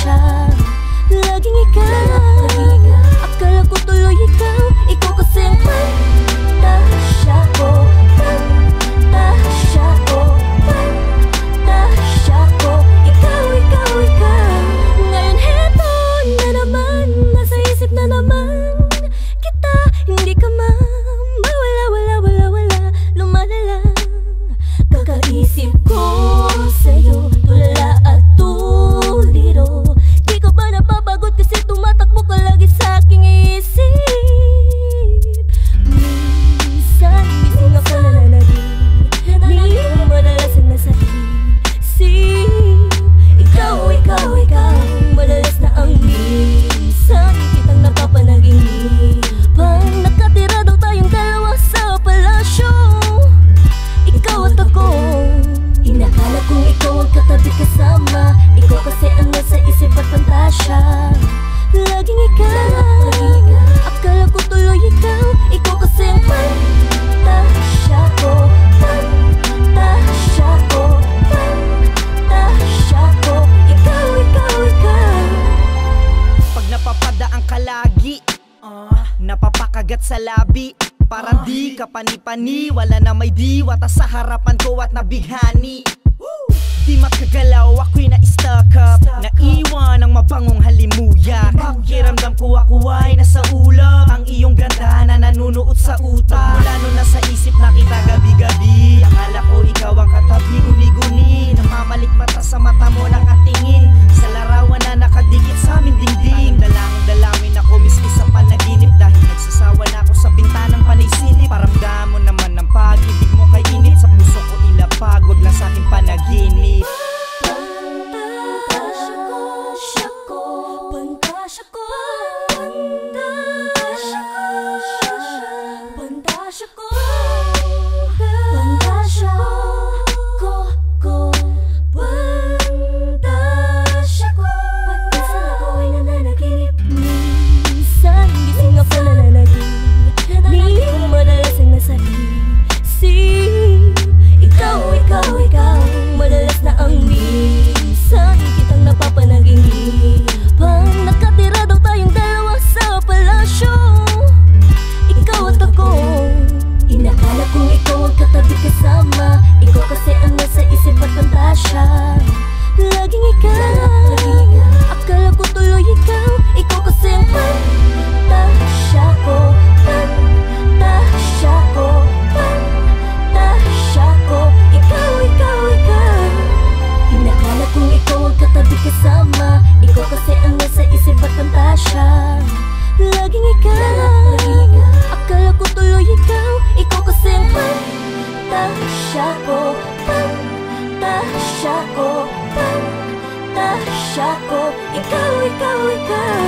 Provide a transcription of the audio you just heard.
pantasya. Laging ikaw, akala ko tuloy ikaw. Ikaw kasi ang pantasya ko. Pantasya ko, pantasya ko. Ikaw, ikaw, ikaw. Ngayon heto na naman, nasa isip na naman kita. Hindi ka mawala, wala, wala, wala. Lumalala, kakaisip ko sa'yo, tulala at tuliro. Di ka ba napapagod kasi tumatakbo ka lagi sa aking isip? Minsan, gising ako nananaginip, madalas ang nasa isip. Ikaw, ikaw, ikaw, madalas na ang minsan kitang napapanaginipan. Nakatira daw tayong dalawa sa palasyo, ikaw at ako. Inakala kong ikaw ang katabi kasama. Ikaw kasi ang nasa isip at pantasya. Laging ikaw, akala ko tuloy ikaw. Ikaw kasi ang pantasya ko. Pantasya ko, pantasya ko. Ikaw, ikaw, ikaw. Pag napapadaan ka lagi, napapakagat sa labi. Parang di ka pani-pani, wala na may diwata sa harapan ko at nabighani. Di makagalaw, ako'y na-stuck up, naiwan ang mabangong halimuyak. Pakiramdam ko ako ay nasa ulap, ang iyong ganda na nanunuot sa utak. Mula nun nasa isip na kita gabi-gabi, akala ko ikaw ang katabi, guni-guni. Namamalik mata sa mata mo nakatingin, sa larawan na nakadikit sa aming dingding. Dalangin ako miski sa panaginip, dahil nagsasawa na ako sa bintanang panay-silip. Paramdam mo naman ng pag-ibig mo kay init, sa puso ko ilapag, wag lang sa aking panaginip. Pantasya ko, siya ko, pantasya ko, pantasya ko, pantasya ko, pantasya ko, pantasya ko. Minsan ako ay nananaginip, minsan gising ako nananaginip, madalas ang nasa isip. Ikaw, ikaw, ikaw, madalas na ang minsan kitang napapanaginipan. Nakatira daw tayong dalawa sa palasyo, ikaw at ako. Inakala kong ikaw ang katabi kasama. Ikaw kasi ang nasa isip at pantasya. Laging ikaw, akala ko tuloy ikaw. Ikaw kasi ang pantasya ko. Pantasya ko, pantasya ko. Ikaw, ikaw, ikaw. Inakala kong ikaw ang katabi kasama. Ikaw kasi ang nasa isip at pantasya. Laging ikaw, akala ko tuloy ikaw. Ikaw kasi ang pantasya ko. Pantasya ko, pantasya ko. Ikaw, ikaw, ikaw.